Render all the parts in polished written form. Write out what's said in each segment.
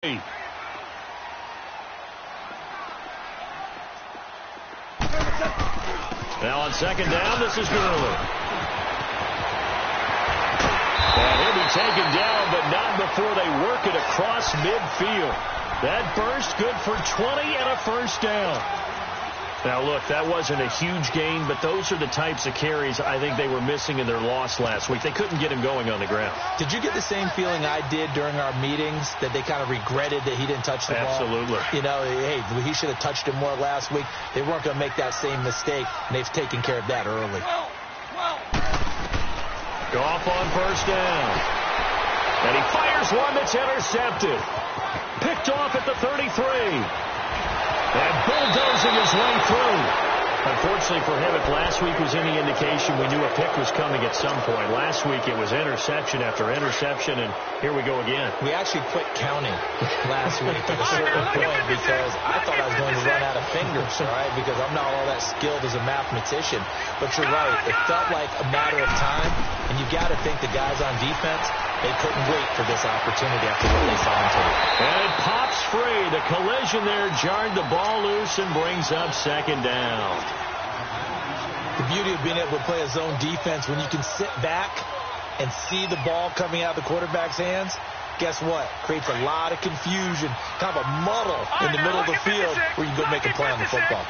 Now on second down, this is Gurley. And he'll be taken down, but not before they work it across midfield. That burst good for 20 and a first down. Now, look, that wasn't a huge gain, but those are the types of carries I think they were missing in their loss last week. They couldn't get him going on the ground. Did you get the same feeling I did during our meetings, that they kind of regretted that he didn't touch the ball? Absolutely. You know, hey, he should have touched him more last week. They weren't going to make that same mistake, and they've taken care of that early. Goff on first down. And he fires one that's intercepted. Picked off at the 33. And bulldozing his way through. Unfortunately for him, if last week was any indication, we knew a pick was coming at some point. Last week it was interception after interception, and here we go again. We actually quit counting last week at a certain point because I thought I was going to run out of fingers, all right, because I'm not all that skilled as a mathematician. But you're right. It felt like a matter of time, and you got to think the guys on defense, they couldn't wait for this opportunity after what they saw on tape. And it pops free. The collision there jarred the ball loose and brings up second down. The beauty of being able to play a zone defense, when you can sit back and see the ball coming out of the quarterback's hands, guess what? Creates a lot of confusion, kind of a muddle in the middle of the field where you can go make a play on the football.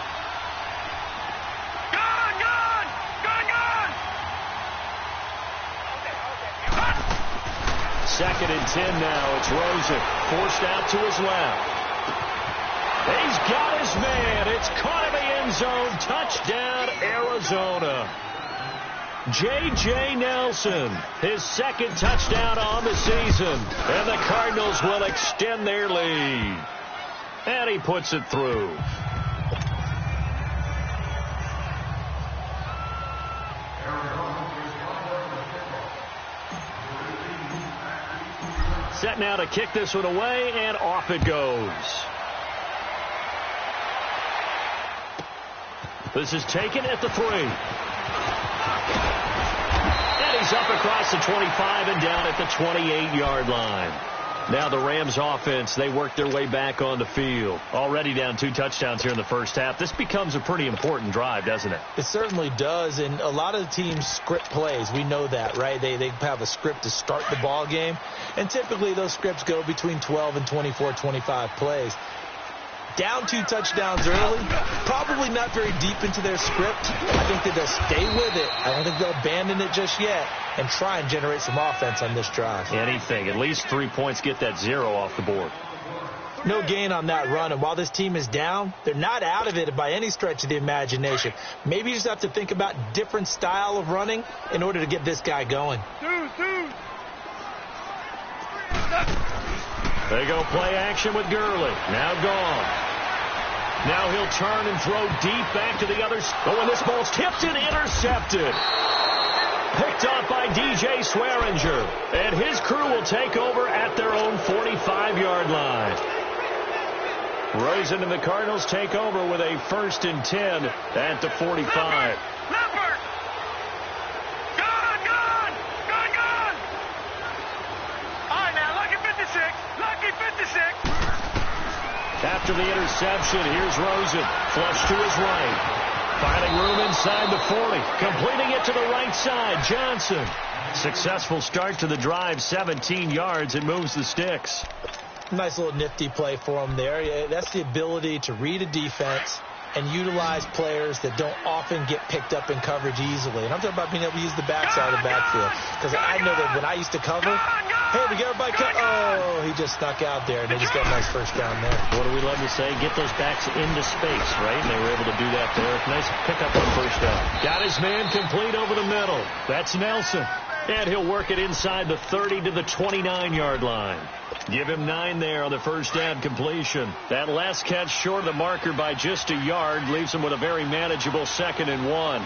Second and 10 now. It's Rosen forced out to his left. He's got his man. It's caught in the end zone. Touchdown, Arizona. J.J. Nelson, his second touchdown on the season. And the Cardinals will extend their lead. And he puts it through. Set now to kick this one away, and off it goes. This is taken at the 3. And he's up across the 25 and down at the 28-yard line. Now the Rams offense, they work their way back on the field. Already down 2 touchdowns here in the first half. This becomes a pretty important drive, doesn't it? It certainly does, and a lot of the teams script plays. We know that, right? They have a script to start the ball game, and typically those scripts go between 12 and 24, 25 plays. Down 2 touchdowns early, probably not very deep into their script. I think that they'll stay with it. I don't think they'll abandon it just yet and try and generate some offense on this drive. Anything. At least 3 points, get that 0 off the board. No gain on that run, and while this team is down, they're not out of it by any stretch of the imagination. Maybe you just have to think about different style of running in order to get this guy going. They go play action with Gurley. Now gone. Now he'll turn and throw deep back to the other. Oh, and this ball's tipped and intercepted. Picked off by DJ Swearinger. And his crew will take over at their own 45-yard line. Rosen and the Cardinals take over with a 1st and 10 at the 45. After the interception, here's Rosen. Flush to his right. Finding room inside the 40. Completing it to the right side. Johnson. Successful start to the drive. 17 yards and moves the sticks. Nice little nifty play for him there. That's the ability to read a defense and utilize players that don't often get picked up in coverage easily. And I'm talking about being able to use the backside of the backfield. Because I know that when I used to cover, hey, we got everybody cut. Oh, he just snuck out there, and they just got a nice first down there. What do we love to say? Get those backs into space, right? And they were able to do that there. Nice pickup on first down. Got his man complete over the middle. That's Nelson. And he'll work it inside the 30 to the 29-yard line. Give him 9 there on the first down completion. That last catch short of the marker by just a yard leaves him with a very manageable 2nd and 1.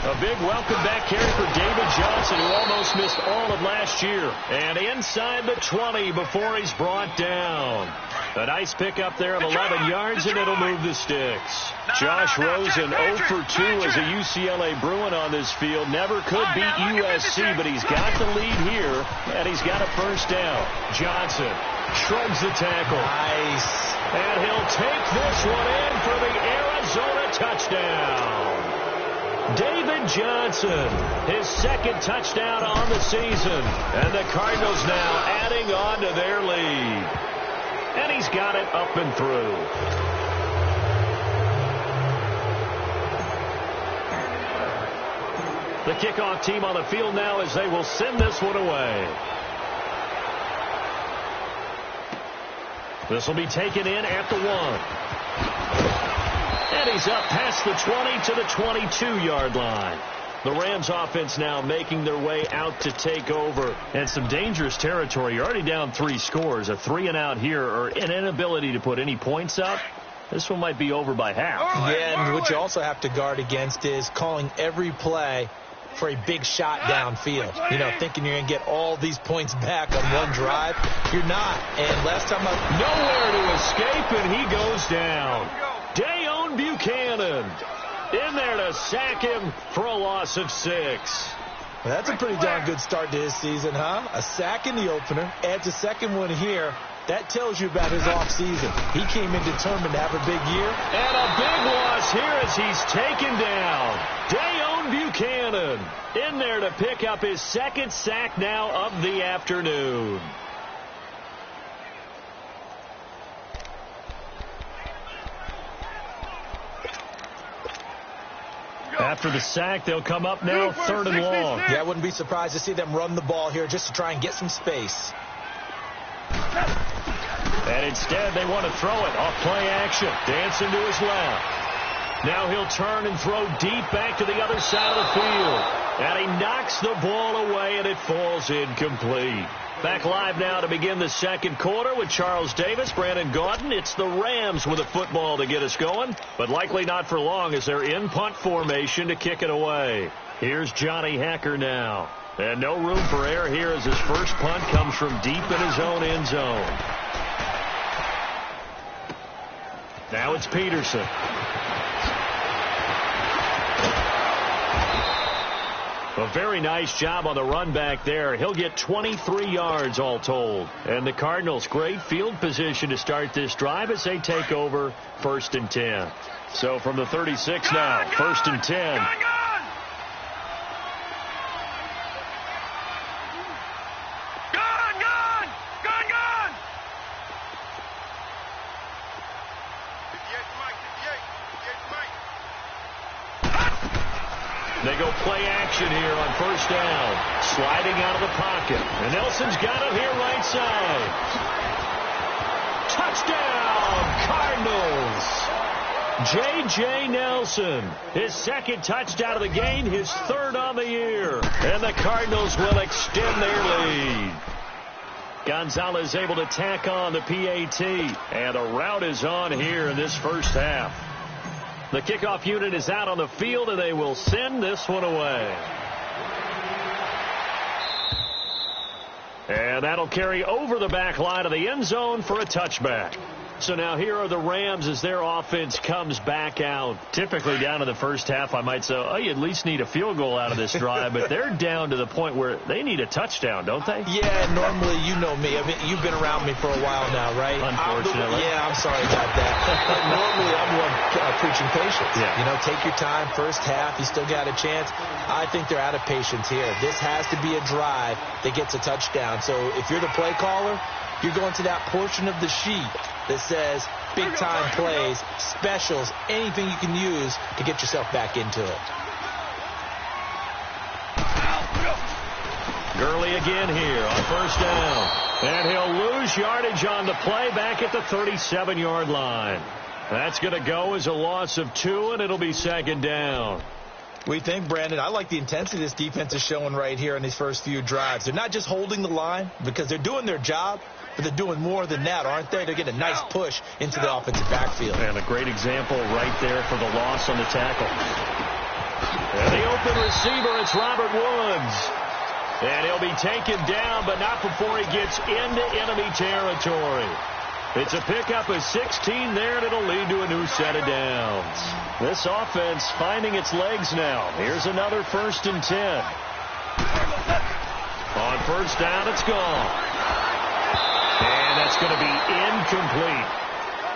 A big welcome back carry for David Johnson, who almost missed all of last year. And inside the 20 before he's brought down. A nice pickup there of 11 yards, and it'll move the sticks. Josh Rosen 0 for 2 as a UCLA Bruin on this field. Never could beat USC, but he's got the lead here, and he's got a first down. Johnson shrugs the tackle. Nice. And he'll take this one in for the Arizona touchdown. David Johnson, his second touchdown on the season. And the Cardinals now adding on to their lead. And he's got it up and through. The kickoff team on the field now as they will send this one away. This will be taken in at the 1. And he's up past the 20 to the 22-yard line. The Rams offense now making their way out to take over. And some dangerous territory. You're already down 3 scores. A 3-and-out here or an inability to put any points up. This one might be over by half. Yeah, and what you also have to guard against is calling every play for a big shot downfield. You know, thinking you're going to get all these points back on one drive. You're not. And last time nowhere to escape, and he goes down. Dayon Buchanan in there to sack him for a loss of 6. Well, that's a pretty darn good start to his season, huh? A sack in the opener, adds a second one here. That tells you about his offseason. He came in determined to have a big year. And a big loss here as he's taken down. Dayon Buchanan in there to pick up his second sack now of the afternoon. After the sack, they'll come up now 3rd and long. Yeah, I wouldn't be surprised to see them run the ball here just to try and get some space. And instead, they want to throw it off play action. Dancing to his left. Now he'll turn and throw deep back to the other side of the field. And he knocks the ball away, and it falls incomplete. Back live now to begin the second quarter with Charles Davis, Brandon Gaudin. It's the Rams with a football to get us going, but likely not for long as they're in punt formation to kick it away. Here's Johnny Hacker now. And no room for error here as his first punt comes from deep in his own end zone. Now it's Peterson. A very nice job on the run back there. He'll get 23 yards all told. And the Cardinals, great field position to start this drive as they take over 1st and 10. So from the 36 now, 1st and 10. They go play action here on 1st down. Sliding out of the pocket. And Nelson's got it here right side. Touchdown, Cardinals. J.J. Nelson, his second touchdown of the game, his 3rd on the year. And the Cardinals will extend their lead. Gonzalez able to tack on the PAT. And a rout is on here in this first half. The kickoff unit is out on the field, and they will send this one away. And that'll carry over the back line of the end zone for a touchback. So now here are the Rams as their offense comes back out. Typically down in the first half, I might say, oh, you at least need a field goal out of this drive. But they're down to the point where they need a touchdown, don't they? Yeah, normally, you know me. I mean, you've been around me for a while now, right? Unfortunately. I'm sorry about that. Normally, I'm one preaching patience. Yeah. You know, take your time. First half, you still got a chance. I think they're out of patience here. This has to be a drive that gets a touchdown. So if you're the play caller, you're going to that portion of the sheet that says big-time plays, specials, anything you can use to get yourself back into it. Gurley again here on 1st down. And he'll lose yardage on the play back at the 37-yard line. That's going to go as a loss of 2, and it'll be 2nd down. We think, Brandon, I like the intensity this defense is showing right here in these first few drives. They're not just holding the line because they're doing their job, but they're doing more than that, aren't they? They're getting a nice push into the offensive backfield. And a great example right there for the loss on the tackle. And the open receiver, it's Robert Woods. And he'll be taken down, but not before he gets into enemy territory. It's a pickup of 16 there, and it'll lead to a new set of downs. This offense finding its legs now. Here's another 1st and 10. On 1st down, it's gone. And that's going to be incomplete.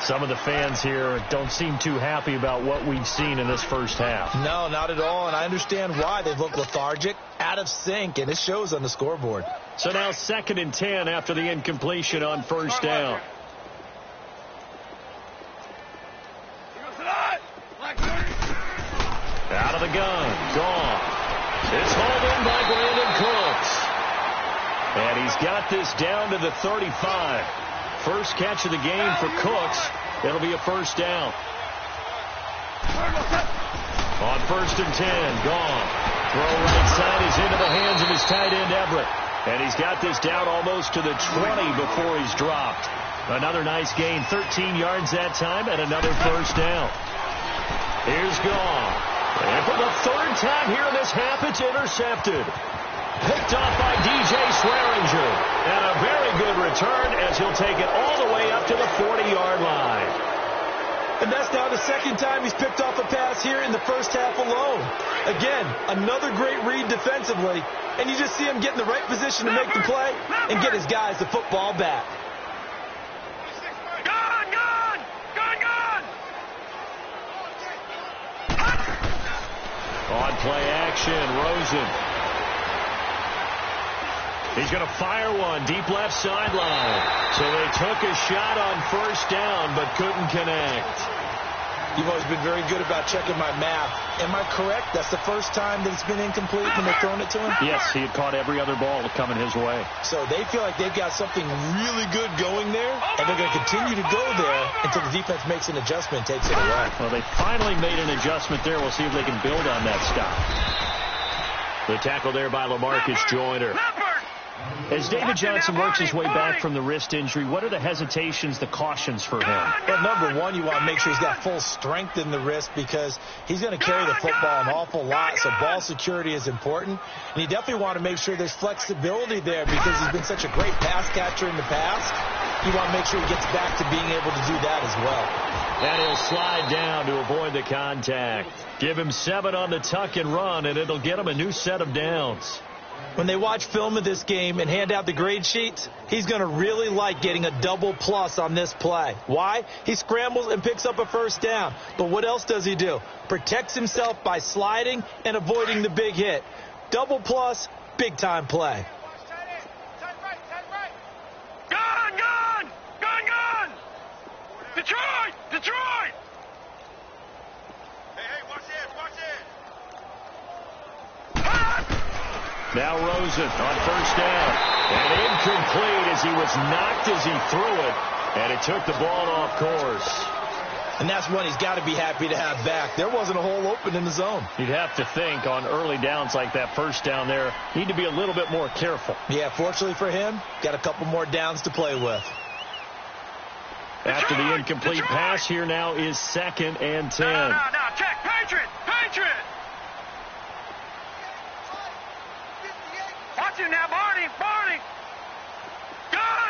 Some of the fans here don't seem too happy about what we've seen in this first half. No, not at all, and I understand why. They've looked lethargic, out of sync, and it shows on the scoreboard. So now 2nd and 10 after the incompletion on 1st down. Out of the gun, gone. It's hauled in by Brandon Cooks. And he's got this down to the 35. First catch of the game for Cooks. It'll be a 1st down. On 1st and 10, gone. Throw right side is into the hands of his tight end, Everett. And he's got this down almost to the 20 before he's dropped. Another nice gain, 13 yards that time, and another 1st down. Here's gone. And for the 3rd time here in this half, it's intercepted. Picked off by DJ Swearinger. And a very good return as he'll take it all the way up to the 40-yard line. And that's now the 2nd time he's picked off a pass here in the first half alone. Again, another great read defensively. And you just see him get in the right position to make the play and get his guys the football back. On play action, Rosen. He's going to fire one deep left sideline. So they took a shot on 1st down but couldn't connect. You've always been very good about checking my math. Am I correct? That's the first time that it's been incomplete when they've thrown it to him? Yes, he had caught every other ball coming his way. So they feel like they've got something really good going there, and they're going to continue to go there until the defense makes an adjustment and takes it away. Well, they finally made an adjustment there. We'll see if they can build on that stop. The tackle there by LaMarcus Joyner. As David Johnson works his way back from the wrist injury, what are the hesitations, the cautions for him? Well, number one, you want to make sure he's got full strength in the wrist because he's going to carry the football an awful lot, so ball security is important. And you definitely want to make sure there's flexibility there because he's been such a great pass catcher in the past. You want to make sure he gets back to being able to do that as well. And he'll slide down to avoid the contact. Give him 7 on the tuck and run, and it'll get him a new set of downs. When they watch film of this game and hand out the grade sheets, he's going to really like getting a double plus on this play. Why? He scrambles and picks up a 1st down. But what else does he do? Protects himself by sliding and avoiding the big hit. Double plus, big time play. Gun! Detroit! Hey, watch it! Now Rosen on 1st down. And incomplete as he was knocked as he threw it. And it took the ball off course. And that's one he's got to be happy to have back. There wasn't a hole open in the zone. You'd have to think on early downs like that 1st down there, need to be a little bit more careful. Yeah, fortunately for him, got a couple more downs to play with. After the incomplete pass, here now is 2nd and 10. No, check, Patriot! Watch him now, Barney! Gun!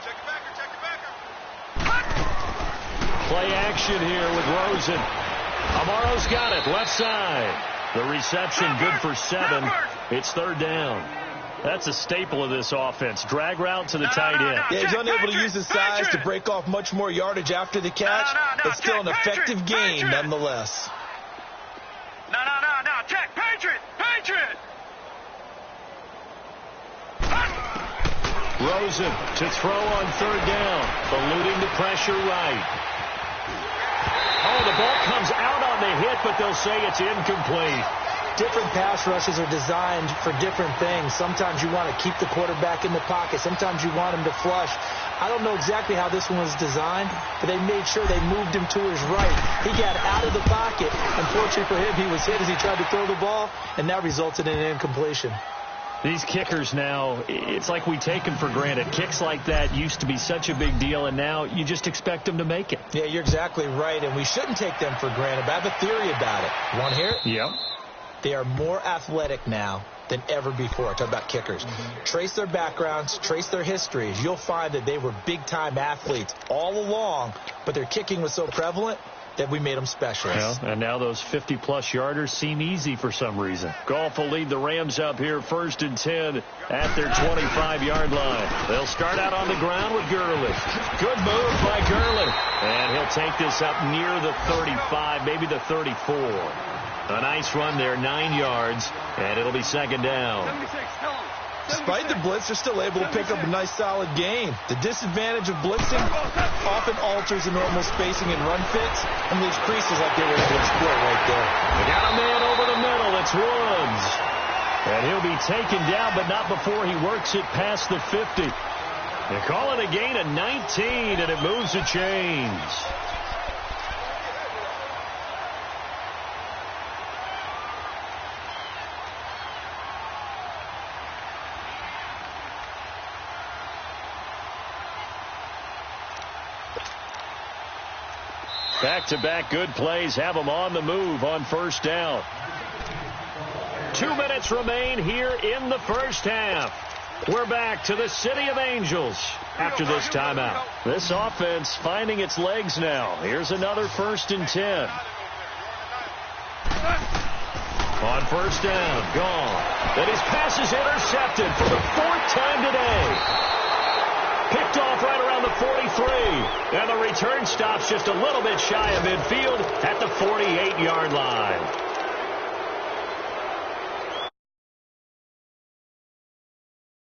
Check your backer! Play action here with Rosen. Amaro's got it, left side. The reception good for 7. It's 3rd down. That's a staple of this offense. Drag route to the tight end. Yeah, he's unable to use his size to break off much more yardage after the catch, but still an effective gain nonetheless. No, check, Patriot! Rosen to throw on 3rd down, eluding the pressure right. Oh, the ball comes out on the hit, but they'll say it's incomplete. Different pass rushes are designed for different things. Sometimes you want to keep the quarterback in the pocket. Sometimes you want him to flush. I don't know exactly how this one was designed, but they made sure they moved him to his right. He got out of the pocket. Unfortunately for him, he was hit as he tried to throw the ball, and that resulted in an incompletion. These kickers now, it's like we take them for granted. Kicks like that used to be such a big deal, and now you just expect them to make it. Yeah, you're exactly right, and we shouldn't take them for granted, but I have a theory about it. You want to hear it? Yep. They are more athletic now than ever before. Talk about kickers. Trace their backgrounds, trace their histories. You'll find that they were big-time athletes all along, but their kicking was so prevalent that we made them specialists. Well, and now those 50-plus yarders seem easy for some reason. Goff will lead the Rams up here 1st and 10 at their 25-yard line. They'll start out on the ground with Gurley. Good move by Gurley. And he'll take this up near the 35, maybe the 34. A nice run there, 9 yards, and it'll be 2nd down. Despite the blitz, they're still able to pick up a nice, solid gain. The disadvantage of blitzing often alters the normal spacing and run fits, and leaves creases like they were able to exploit right there. They got a man over the middle. It's Woods. And he'll be taken down, but not before he works it past the 50. They call it a gain of 19, and it moves the chains. Back-to-back good plays have them on the move on 1st down. 2 minutes remain here in the first half. We're back to the City of Angels after this timeout. This offense finding its legs now. Here's another 1st and 10. On 1st down, gone. Then his pass is intercepted for the 4th time today. Picked off right around the 43. And the return stops just a little bit shy of midfield at the 48-yard line.